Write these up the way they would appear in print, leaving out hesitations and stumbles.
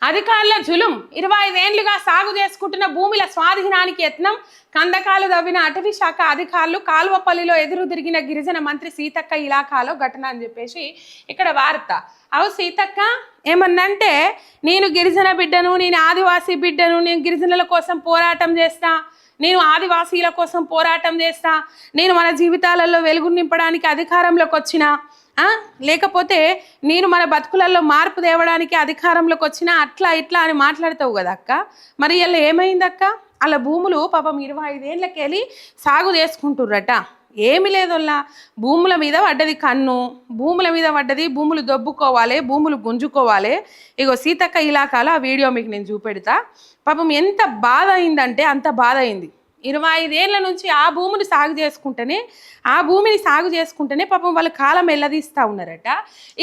అధికారుల జులుం 25 ఏళ్లుగా సాగు చేసుకుంటున్న భూముల స్వాధీనానికి యత్నం కందకాలు దవ్విన అటవీ శాఖ అధికారులు కాల్వపల్లిలో ఎదురు తిరిగిన గిరిజన మంత్రి సీతక్క ఇలాకాలో ఘటన అని చెప్పేసి ఇక్కడ వార్త. అవు సీతక్క ఏమన్నంటే నేను గిరిజన బిడ్డను, నేను ఆదివాసీ బిడ్డను, నేను గిరిజనుల కోసం పోరాటం చేస్తా, నేను ఆదివాసీల కోసం పోరాటం చేస్తా, నేను మన జీవితాలలో వెలుగు నింపడానికి అధికారంలోకి వచ్చిన, లేకపోతే నేను మన బతుకులలో మార్పు తేవడానికి అధికారంలోకి వచ్చినా అట్లా ఇట్లా అని మాట్లాడతావు కదా అక్క. మరి ఇలా ఏమైందక్క? అలా భూములు పాపం 25 ఏళ్ళకెళ్ళి సాగు చేసుకుంటుర్రట. ఏమి లేదల్లా భూముల మీద పడ్డది కన్ను, భూముల మీద పడ్డది, భూములు దొబ్బుకోవాలి, భూములు గుంజుకోవాలి. ఇగో సీతక్క ఇలాకాలో ఆ వీడియో మీకు నేను చూపెడతా. పాపం ఎంత బాధ అయిందంటే అంత బాధ అయింది. 25 ఏళ్ళ నుంచి ఆ భూమిని సాగు చేసుకుంటేనే పాపం వాళ్ళు కాలం వెళ్ళదీస్తూ ఉన్నారట.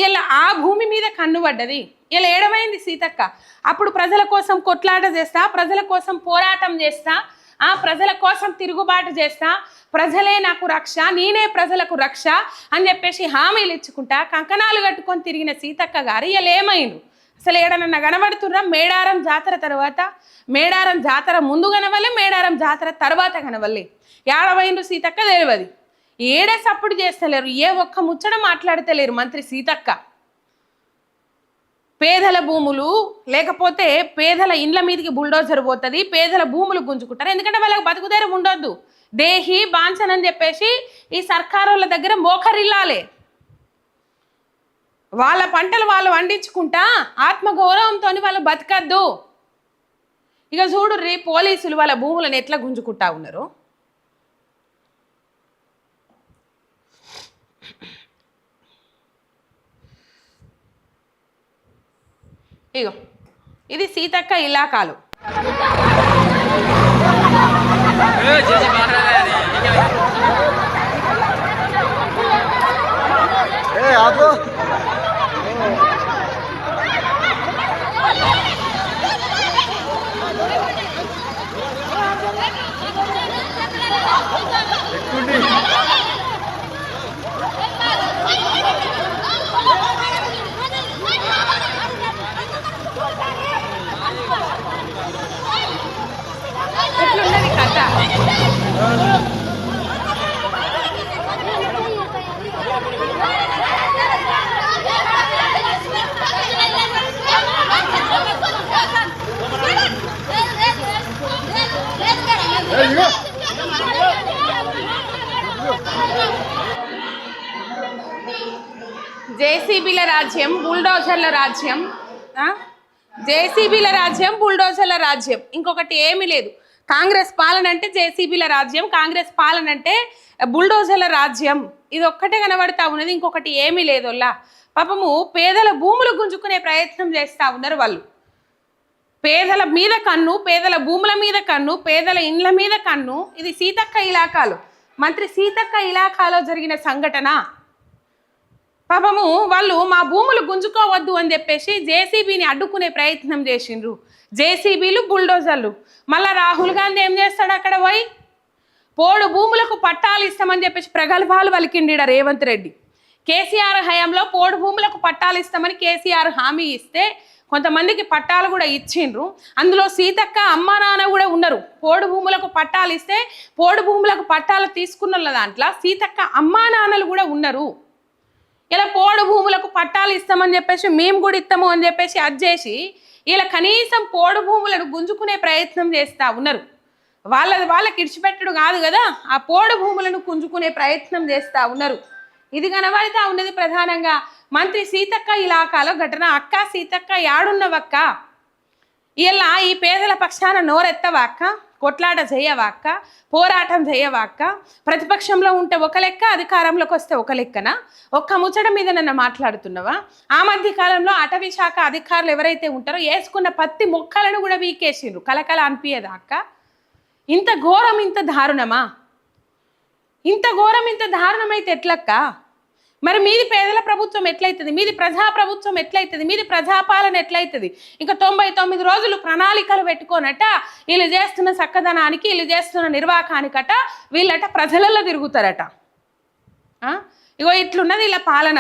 ఇలా ఆ భూమి మీద కన్ను పడ్డది. ఇలా ఏడమైంది సీతక్క. అప్పుడు ప్రజల కోసం కొట్లాట చేస్తా, ప్రజల కోసం పోరాటం చేస్తా, ప్రజల కోసం తిరుగుబాటు చేస్తా, ప్రజలే నాకు రక్ష, నేనే ప్రజలకు రక్ష అని చెప్పేసి హామీలు ఇచ్చుకుంటా కంకణాలు కట్టుకొని తిరిగిన సీతక్క గారు ఇలా ఏమైండు? అసలు ఏడనన్నా కనబడుతుర్రా? మేడారం జాతర తర్వాత, మేడారం జాతర ముందు కనవల్లే, మేడారం జాతర తర్వాత కనవల్లే. ఏడవైండ్రు సీతక్క తెలియదు. ఏడే సప్పుడు చేస్తలేరు, ఏ ఒక్క ముచ్చట మాట్లాడతలేరు మంత్రి సీతక్క. పేదల భూములు లేకపోతే పేదల ఇండ్ల మీదకి బుల్డోజర్ పోతుంది, పేదల భూములు గుంజుకుంటారు. ఎందుకంటే వాళ్ళకి బతుకుదేరం ఉండొద్దు, దేహి బాంచన్ అని చెప్పేసి ఈ సర్కారుల దగ్గర మోకరిల్లాలే. వాళ్ళ పంటలు వాళ్ళు వండించుకుంటా ఆత్మగౌరవంతో వాళ్ళు బతకద్దు. ఇక చూడు రే పోలీసులు వాళ్ళ భూములను ఎట్లా గుంజుకుంటా ఉన్నారు. ఇగో ఇది సీతక్క ఇలాకాలు. ఎట్లున్నది కథ? జేసీబీల రాజ్యం, బుల్డోజర్ల రాజ్యం, జేసీబీల రాజ్యం, బుల్డోజర్ల రాజ్యం, ఇంకొకటి ఏమీ లేదు. కాంగ్రెస్ పాలన అంటే జేసీబీల రాజ్యం, కాంగ్రెస్ పాలన అంటే బుల్డోజర్ల రాజ్యం. ఇది ఒక్కటే కనబడతా ఉన్నది, ఇంకొకటి ఏమీ లేదోల్లా. పాపము పేదల భూములు గుంజుకునే ప్రయత్నం చేస్తూ ఉన్నారు వాళ్ళు. పేదల మీద కన్ను, పేదల భూముల మీద కన్ను, పేదల ఇండ్ల మీద కన్ను. ఇది సీతక్క ఇలాకాలో, మంత్రి సీతక్క ఇలాకాలో జరిగిన సంఘటన. పాపము వాళ్ళు మా భూములు గుంజుకోవద్దు అని చెప్పేసి జేసీబీని అడ్డుకునే ప్రయత్నం చేసిండ్రు. జేసీబీలు, బుల్డోజర్లు. మళ్ళా రాహుల్ గాంధీ ఏం చేస్తాడు అక్కడ పోయి? పోడు భూములకు పట్టాలు ఇస్తామని చెప్పేసి ప్రగల్భాలు పలికిండి రేవంత్ రెడ్డి. కేసీఆర్ హయాంలో పోడు భూములకు పట్టాలు ఇస్తామని కేసీఆర్ హామీ ఇస్తే కొంతమందికి పట్టాలు కూడా ఇచ్చిండ్రు. అందులో సీతక్క అమ్మా నాన్న కూడా ఉన్నారు. పోడు భూములకు పట్టాలు ఇస్తే పోడు భూములకు పట్టాలు తీసుకున్న దాంట్లో సీతక్క అమ్మా నాన్నలు కూడా ఉన్నారు. ఇలా పోడు భూములకు పట్టాలు ఇస్తామని చెప్పేసి మేము కూడా ఇస్తాము అని చెప్పేసి అజ్జేసి ఇలా కనీసం పోడు భూములను గుంజుకునే ప్రయత్నం చేస్తూ ఉన్నారు. వాళ్ళకి ఇడిచిపెట్టడు కాదు కదా, ఆ పోడు భూములను గుంజుకునే ప్రయత్నం చేస్తూ ఉన్నారు. ఇది కనబడతా ఉన్నది ప్రధానంగా మంత్రి సీతక్క ఇలాకాలో ఘటన. అక్క సీతక్క యాడున్నవక్క? ఇలా ఈ పేదల పక్షాన నోరెత్తవా అక్క? కొట్లాట చేయవా అక్క? పోరాటం చేయవా అక్క? ప్రతిపక్షంలో ఉంటే ఒక లెక్క, అధికారంలోకి వస్తే ఒక లెక్కన. ఒక్క ముచ్చట మీద నన్ను మాట్లాడుతున్నావా? ఆ మధ్య కాలంలో అటవీ శాఖ అధికారులు ఎవరైతే ఉంటారో వేసుకున్న పత్తి మొక్కలను కూడా వీకేసిండ్రు. కలకల అనిపించదా అక్క? ఇంత ఘోరం, ఇంత దారుణమా? ఇంత ఘోరం, ఇంత దారుణమైతే ఎట్లక్క? మరి మీది పేదల ప్రభుత్వం ఎట్లయితుంది? మీది ప్రజా ప్రభుత్వం ఎట్లయితుంది? మీది ప్రజాపాలన ఎట్లయితుంది? ఇంకా 99 రోజులు ప్రణాళికలు పెట్టుకోనట వీళ్ళు చేస్తున్న చక్కదనానికి, వీళ్ళు చేస్తున్న నిర్వాకానికట వీళ్ళట ప్రజలలో తిరుగుతారట. ఇగో ఇట్లున్నది ఇలా పాలన.